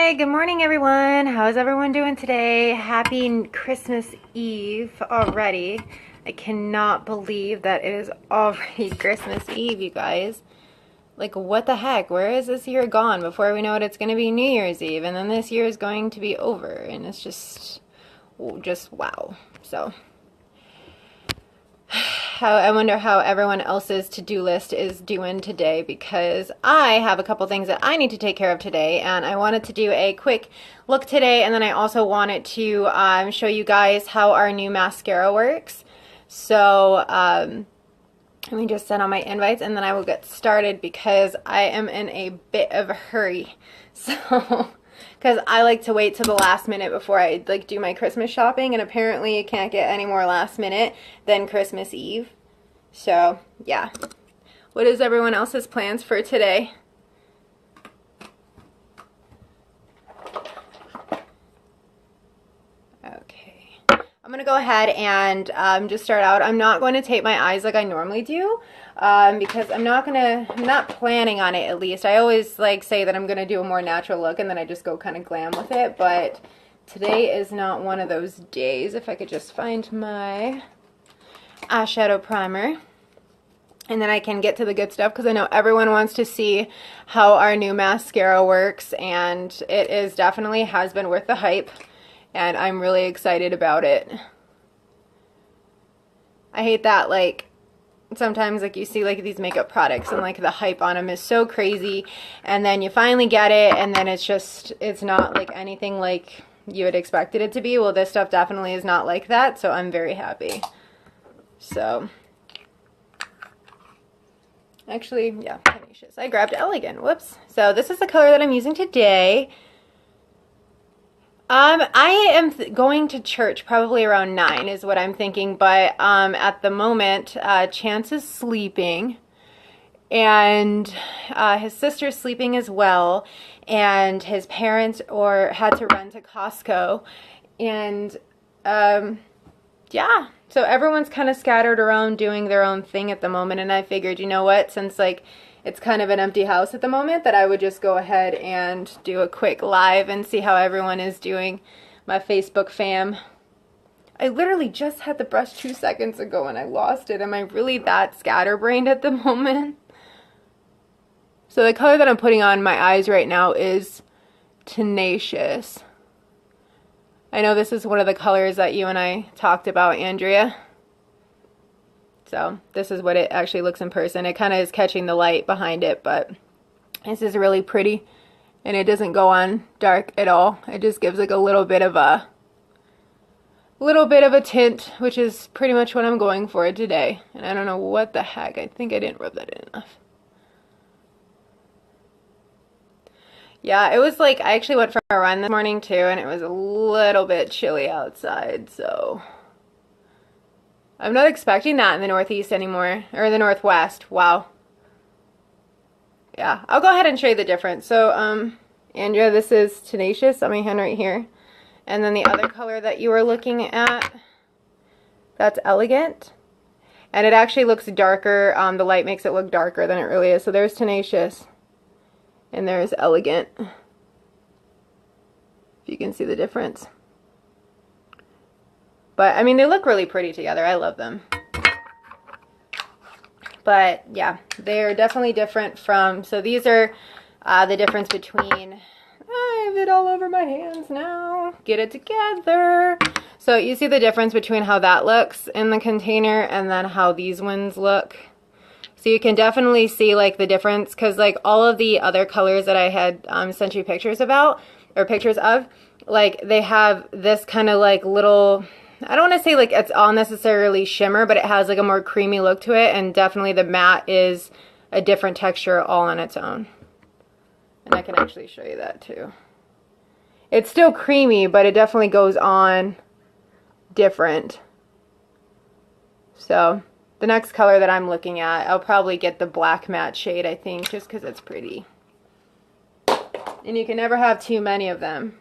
Hi, good morning everyone. How's everyone doing today? Happy Christmas Eve already. I cannot believe that it is already Christmas Eve, you guys. Like, what the heck? Where is this year gone? Before we know it, it's going to be New Year's Eve, and then this year is going to be over, and it's just wow. So I wonder how everyone else's to-do list is doing today, because I have a couple things that I need to take care of today, and I wanted to do a quick look today, and then I also wanted to show you guys how our new mascara works. So let me just send out my invites and then I will get started, because I am in a bit of a hurry. So because I like to wait till the last minute before I do my Christmas shopping, and apparently you can't get any more last minute than Christmas Eve. So yeah, what is everyone else's plans for today? Okay, I'm gonna go ahead and just start out. I'm not going to tape my eyes like I normally do, because I'm not planning on it, at least. I always say that I'm gonna do a more natural look, and then I just go kind of glam with it, but today is not one of those days. If I could just find my eyeshadow primer, and then I can get to the good stuff, because I know everyone wants to see how our new mascara works, and it is definitely has been worth the hype, and I'm really excited about it. I hate that sometimes you see these makeup products and the hype on them is so crazy, and then you finally get it and then it's not anything like you had expected it to be. Well, this stuff definitely is not like that, so I'm very happy. So actually, yeah, Tenacious. I grabbed Elegant. Whoops. So this is the color that I'm using today. I am going to church probably around 9 is what I'm thinking, but at the moment, Chance is sleeping, and his sister's sleeping as well, and his parents had to run to Costco, and yeah, so everyone's kind of scattered around doing their own thing at the moment, and I figured, you know what, since it's kind of an empty house at the moment, that I would just go ahead and do a quick live and see how everyone is doing, my Facebook fam. I literally just had the brush 2 seconds ago and I lost it. Am I really that scatterbrained at the moment? So the color that I'm putting on my eyes right now is Tenacious. I know this is one of the colors that you and I talked about, Andrea. So this is what it actually looks in person. It kind of is catching the light behind it, but this is really pretty, and it doesn't go on dark at all. It just gives a little bit of a tint, which is pretty much what I'm going for today. And I don't know what the heck. I think I didn't rub that in enough. Yeah, it was I actually went for a run this morning too, and it was a little bit chilly outside, so I'm not expecting that in the Northeast anymore, or the Northwest. Wow. Yeah, I'll go ahead and show you the difference. So, Andrea, this is Tenacious on my hand right here. And then the other color that you were looking at, that's Elegant. And it actually looks darker. The light makes it look darker than it really is. So there's Tenacious, and there's Elegant. If you can see the difference. But, I mean, they look really pretty together. I love them. But, yeah, they're definitely different from... So these are the difference between... I have it all over my hands now. Get it together. So you see the difference between how that looks in the container and then how these ones look. So you can definitely see, the difference. Because, all of the other colors that I had sent you pictures about, or pictures of, they have this kind of, little... I don't want to say it's all necessarily shimmer, but it has a more creamy look to it, and definitely the matte is a different texture all on its own. And I can actually show you that too. It's still creamy, but it definitely goes on different. So the next color that I'm looking at, I'll probably get the black matte shade, I think, just because it's pretty. And you can never have too many of them.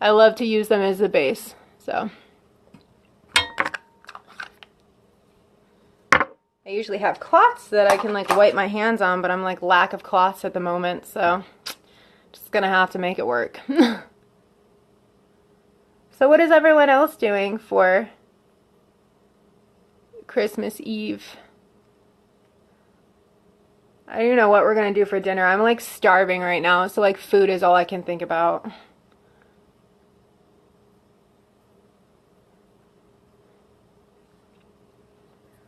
I love to use them as the base, so... I usually have cloths that I can wipe my hands on, but I'm lack of cloths at the moment, so just gonna have to make it work. So what is everyone else doing for Christmas Eve? I don't even know what we're gonna do for dinner. I'm like starving right now, so like food is all I can think about.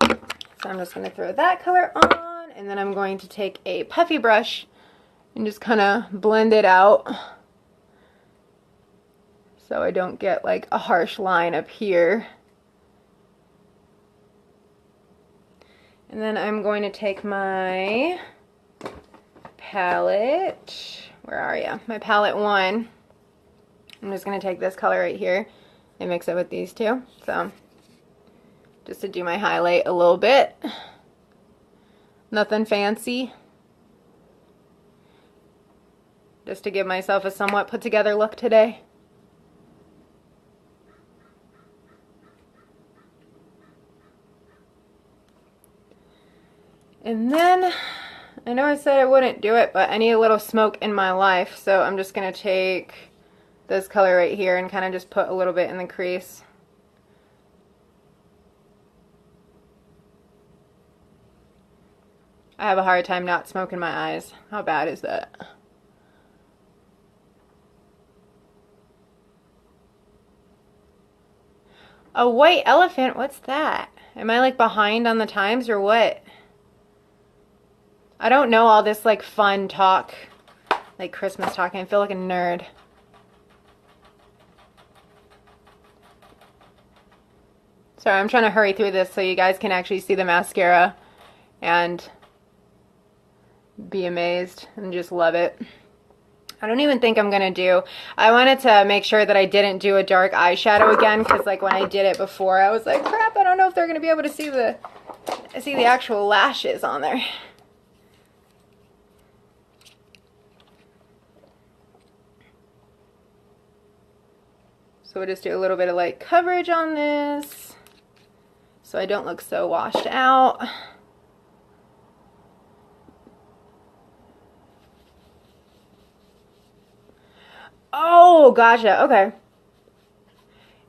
So I'm just gonna throw that color on, and then I'm going to take a puffy brush and just kind of blend it out so I don't get like a harsh line up here. And then I'm going to take my palette, where are you? My palette 1. I'm just going to take this color right here and mix it with these two. So just to do my highlight a little bit. Nothing fancy. Just to give myself a somewhat put together look today. And then, I know I said I wouldn't do it, but I need a little smoke in my life, so I'm just going to take this color right here and kind of just put a little bit in the crease. I have a hard time not smoking my eyes. How bad is that? A white elephant? What's that? Am I like behind on the times or what? I don't know all this like fun talk, like Christmas talking. I feel like a nerd. Sorry, I'm trying to hurry through this so you guys can actually see the mascara and be amazed and just love it. I don't even think I'm gonna do, I wanted to make sure that I didn't do a dark eyeshadow again, because like when I did it before I was like, crap, I don't know if they're gonna be able to see the actual lashes on there. So we'll just do a little bit of light coverage on this so I don't look so washed out. Oh, gotcha. Okay.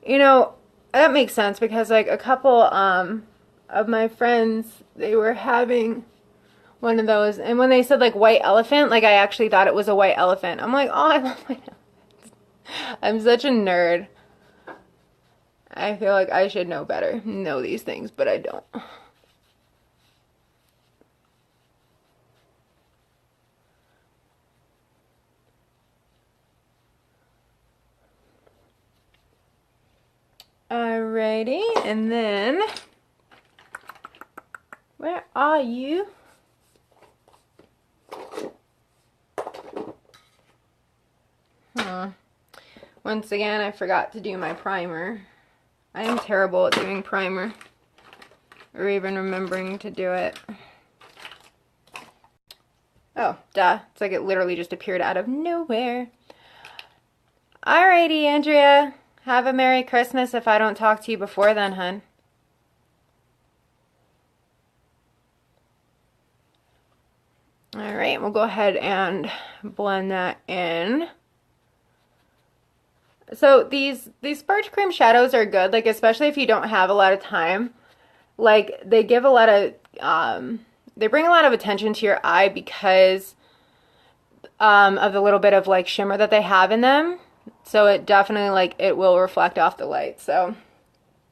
You know, that makes sense because like a couple of my friends, they were having one of those, and when they said like white elephant, like I actually thought it was a white elephant. I'm like, oh, I love white elephants. I'm such a nerd. I feel like I should know better, know these things, but I don't. Alrighty, and then, where are you? Once again, I forgot to do my primer. I am terrible at doing primer, or even remembering to do it. Oh, duh. It's like it literally just appeared out of nowhere. Alrighty, Andrea. Have a Merry Christmas if I don't talk to you before then, hun. Alright, we'll go ahead and blend that in. So these Sparge Cream shadows are good, like especially if you don't have a lot of time. Like they give a lot of, they bring a lot of attention to your eye because of the little bit of like shimmer that they have in them. So it definitely like it will reflect off the light. So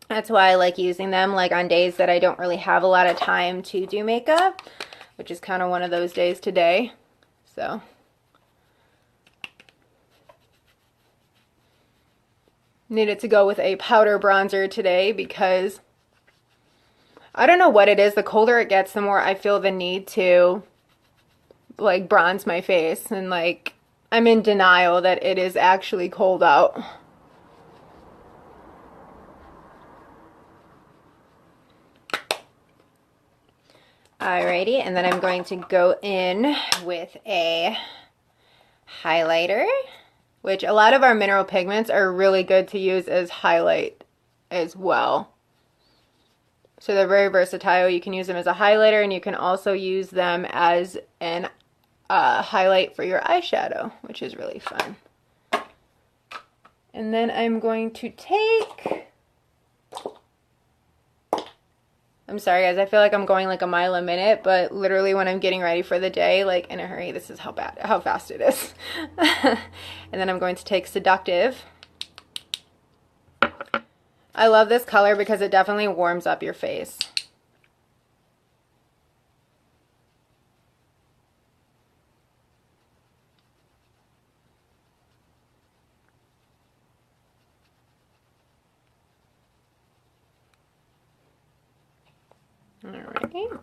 that's why I like using them like on days that I don't really have a lot of time to do makeup, which is kind of one of those days today. So needed to go with a powder bronzer today because I don't know what it is. The colder it gets, the more I feel the need to like bronze my face, and like I'm in denial that it is actually cold out. Alrighty, and then I'm going to go in with a highlighter, which a lot of our mineral pigments are really good to use as highlight as well. So they're very versatile. You can use them as a highlighter, and you can also use them as an highlight for your eyeshadow, which is really fun. And then I'm going to take, I'm sorry guys, I feel like I'm going like a mile a minute, but literally when I'm getting ready for the day, like in a hurry, this is how fast it is. And then I'm going to take Seductive. I love this color because it definitely warms up your face. Alrighty.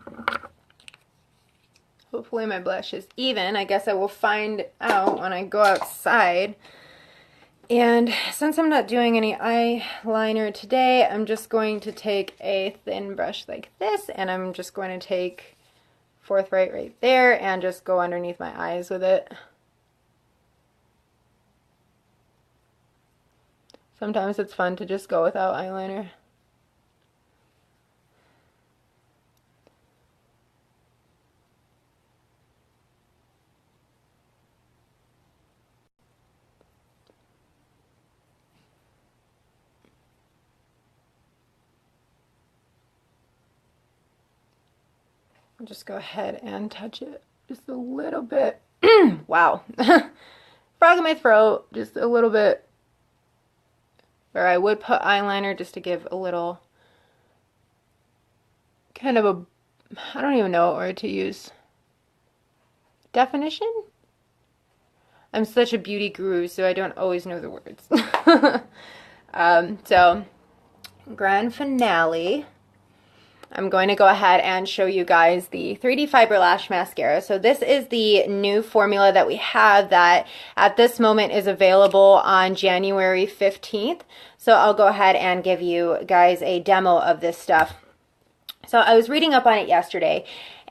Hopefully my blush is even. I guess I will find out when I go outside. And since I'm not doing any eyeliner today, I'm just going to take a thin brush like this, and I'm just going to take Forthright right there and just go underneath my eyes with it. Sometimes it's fun to just go without eyeliner. I'll just go ahead and touch it just a little bit. Wow. Frog in my throat, just a little bit. Where I would put eyeliner just to give a little kind of a, I don't even know what word to use. Definition? I'm such a beauty guru, so I don't always know the words. So, grand finale. I'm going to go ahead and show you guys the 3D Fiberlash mascara. So this is the new formula that we have that at this moment is available on January 15th. So I'll go ahead and give you guys a demo of this stuff. So I was reading up on it yesterday,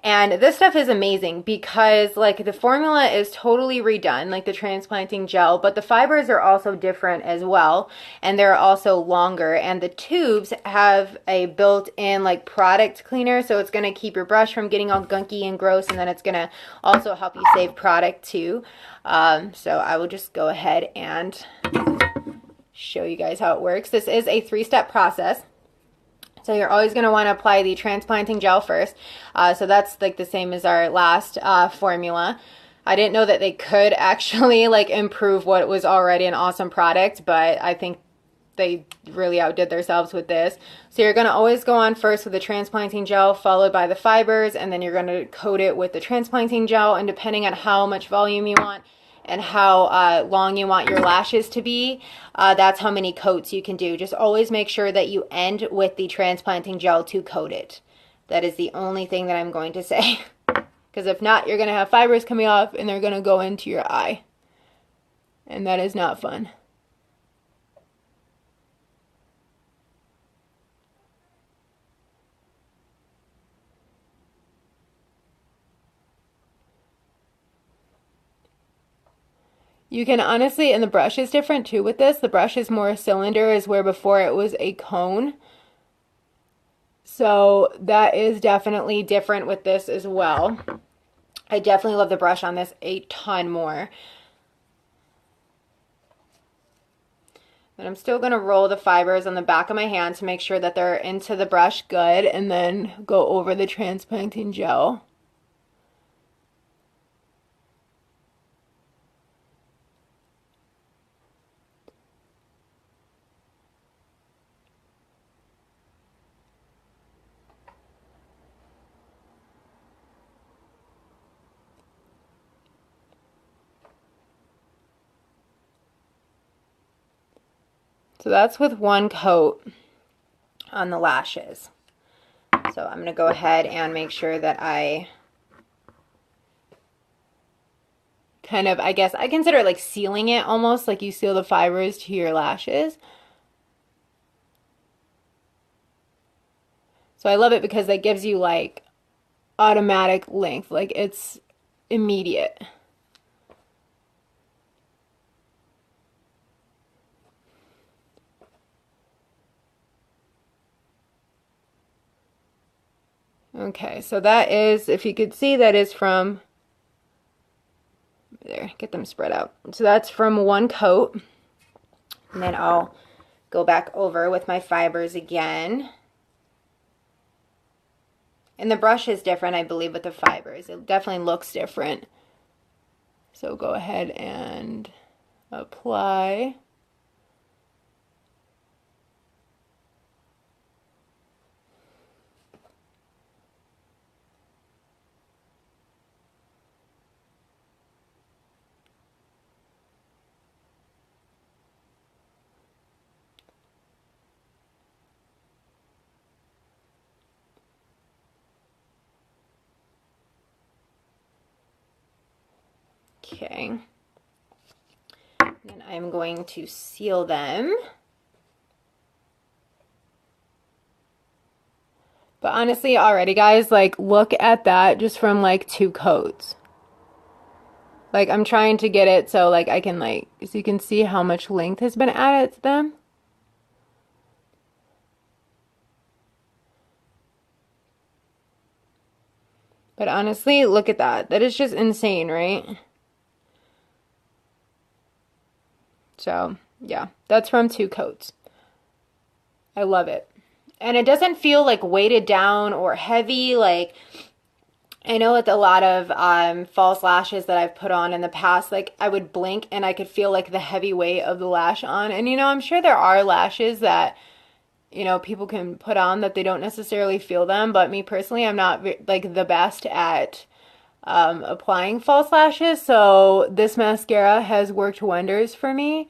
and this stuff is amazing because like the formula is totally redone, like the transplanting gel, but the fibers are also different as well, and they're also longer, and the tubes have a built-in like product cleaner, so it's going to keep your brush from getting all gunky and gross, and then it's going to also help you save product too. So I will just go ahead and show you guys how it works. This is a 3-step process. So you're always going to want to apply the transplanting gel first. So that's like the same as our last formula. I didn't know that they could actually like improve what was already an awesome product, but I think they really outdid themselves with this. So you're going to always go on first with the transplanting gel, followed by the fibers, and then you're going to coat it with the transplanting gel, and depending on how much volume you want and how long you want your lashes to be, that's how many coats you can do. Just always make sure that you end with the transplanting gel to coat it. That is the only thing that I'm going to say. Because if not, you're going to have fibers coming off and they're going to go into your eye. And that is not fun. You can honestly, and the brush is different too with this. The brush is more cylinder, is where before it was a cone. So that is definitely different with this as well. I definitely love the brush on this a ton more. And I'm still going to roll the fibers on the back of my hand to make sure that they're into the brush good, and then go over the transplanting gel. So that's with one coat on the lashes. So I'm going to go ahead and make sure that I kind of, I guess, I consider it like sealing it almost, like you seal the fibers to your lashes. So I love it because that gives you like automatic length, like it's immediate. Okay, so that is, if you could see, that is from there, get them spread out. So that's from one coat. And then I'll go back over with my fibers again. And the brush is different, I believe, with the fibers. It definitely looks different. So go ahead and apply. Okay, then I'm going to seal them. But honestly, already guys, like look at that just from like 2 coats. Like I'm trying to get it so like I can like, so you can see how much length has been added to them. But honestly, look at that. That is just insane, right? So, yeah, that's from 2 coats. I love it. And it doesn't feel like weighted down or heavy. Like, I know with a lot of false lashes that I've put on in the past, like I would blink and I could feel like the heavy weight of the lash on. And, you know, I'm sure there are lashes that, you know, people can put on that they don't necessarily feel them. But me personally, I'm not like the best at applying false lashes, so this mascara has worked wonders for me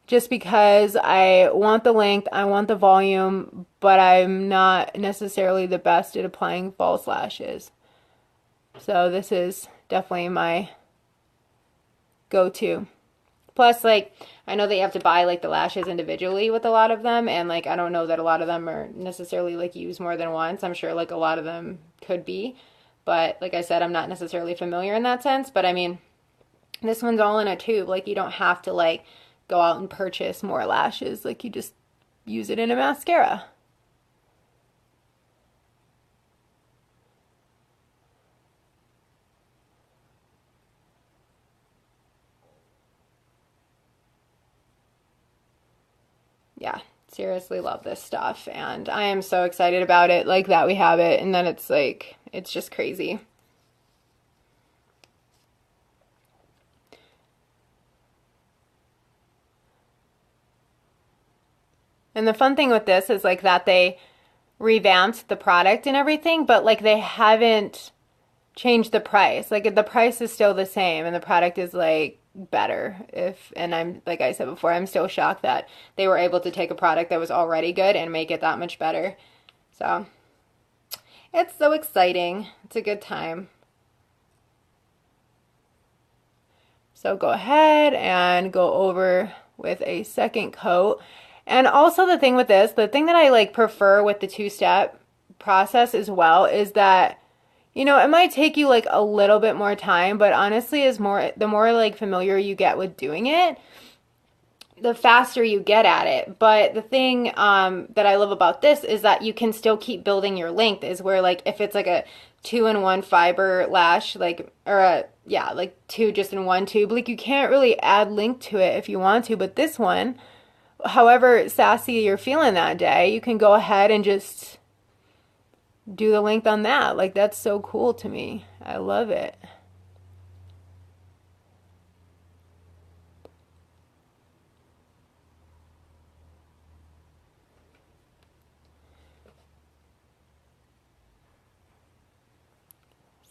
just because I want the length, I want the volume, but I'm not necessarily the best at applying false lashes. So this is definitely my go-to. Plus, like, I know that you have to buy like the lashes individually with a lot of them, and like I don't know that a lot of them are necessarily like used more than once. I'm sure like a lot of them could be. But like I said, I'm not necessarily familiar in that sense. But I mean, this one's all in a tube. Like you don't have to like go out and purchase more lashes. Like you just use it in a mascara. Yeah, seriously love this stuff. And I am so excited about it. Like that we have it. And then it's like, it's just crazy. And the fun thing with this is like that they revamped the product and everything, but like they haven't changed the price. Like the price is still the same and the product is like better. And I'm, like I said before, I'm still shocked that they were able to take a product that was already good and make it that much better. So it's so exciting. It's a good time. So go ahead and go over with a second coat. And also the thing with this, the thing that I like prefer with the 2-step process as well is that, you know, it might take you like a little bit more time, but honestly the more like familiar you get with doing it, the faster you get at it. But the thing that I love about this is that you can still keep building your length, is where like if it's like a 2-in-1 fiber lash, like, or like 2 just in 1 tube, like you can't really add length to it if you want to. But this one, however sassy you're feeling that day, you can go ahead and just do the length on that. Like that's so cool to me. I love it.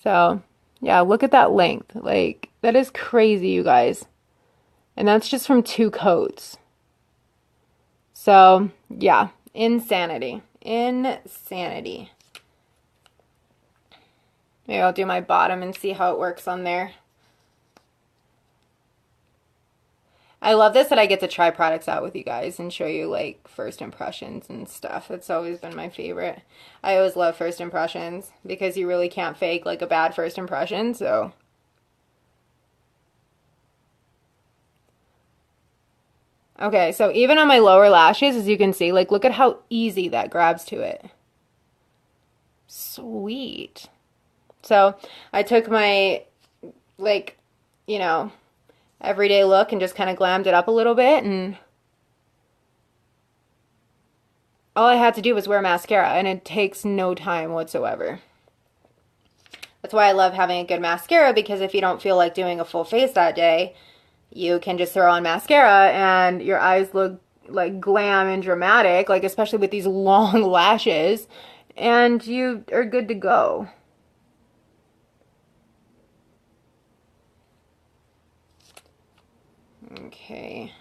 So yeah, look at that length. Like that is crazy, you guys. And that's just from 2 coats. So yeah, insanity. Insanity. Maybe I'll do my bottom and see how it works on there. I love this that I get to try products out with you guys and show you like first impressions and stuff. It's always been my favorite. I always love first impressions because you really can't fake like a bad first impression, so. Okay, so even on my lower lashes, as you can see, like look at how easy that grabs to it. Sweet. So I took my like you know, everyday look and just kind of glammed it up a little bit, and all I had to do was wear mascara, and it takes no time whatsoever. That's why I love having a good mascara, because if you don't feel like doing a full face that day, you can just throw on mascara and your eyes look like glam and dramatic, like especially with these long lashes, and you are good to go. Okay.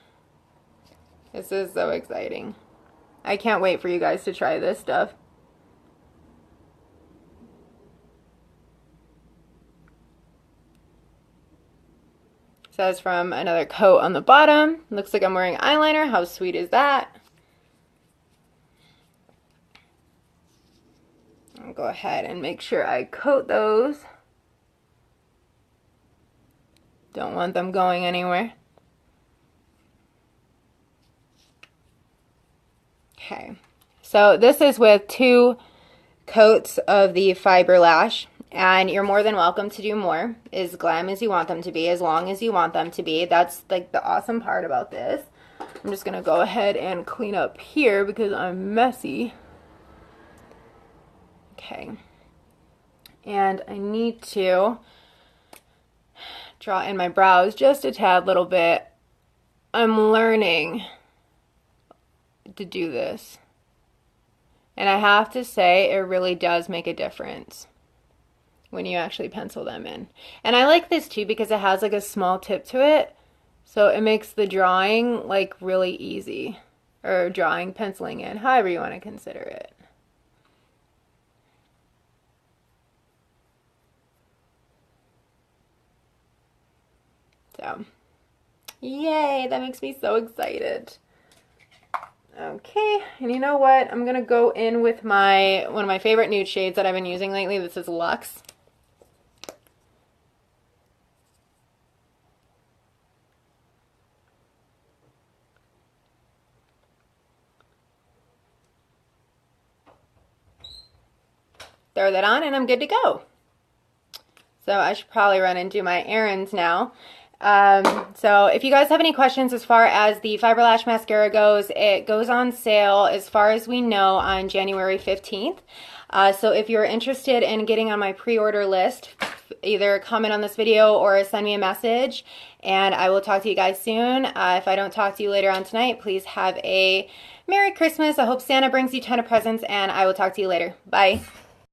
This is so exciting. I can't wait for you guys to try this stuff. It says from another coat on the bottom. Looks like I'm wearing eyeliner. How sweet is that? I'll go ahead and make sure I coat those. Don't want them going anywhere. Okay, so this is with 2 coats of the Fiberlash, and you're more than welcome to do more, as glam as you want them to be, as long as you want them to be. That's like the awesome part about this. I'm just gonna go ahead and clean up here because I'm messy. Okay, and I need to draw in my brows just a tad little bit. I'm learning to do this, and I have to say it really does make a difference when you actually pencil them in. And I like this too because it has like a small tip to it, so it makes the drawing like really easy, or drawing, penciling in, however you want to consider it. So yay, that makes me so excited. Okay, and you know what? I'm gonna go in with one of my favorite nude shades that I've been using lately. This is Luxe. Throw that on and I'm good to go. So I should probably run and do my errands now. So if you guys have any questions as far as the Fiberlash mascara goes, it goes on sale, as far as we know, on January 15th. So if you're interested in getting on my pre-order list, either comment on this video or send me a message, and I will talk to you guys soon. If I don't talk to you later on tonight, please have a Merry Christmas. I hope Santa brings you a ton of presents, and I will talk to you later. Bye.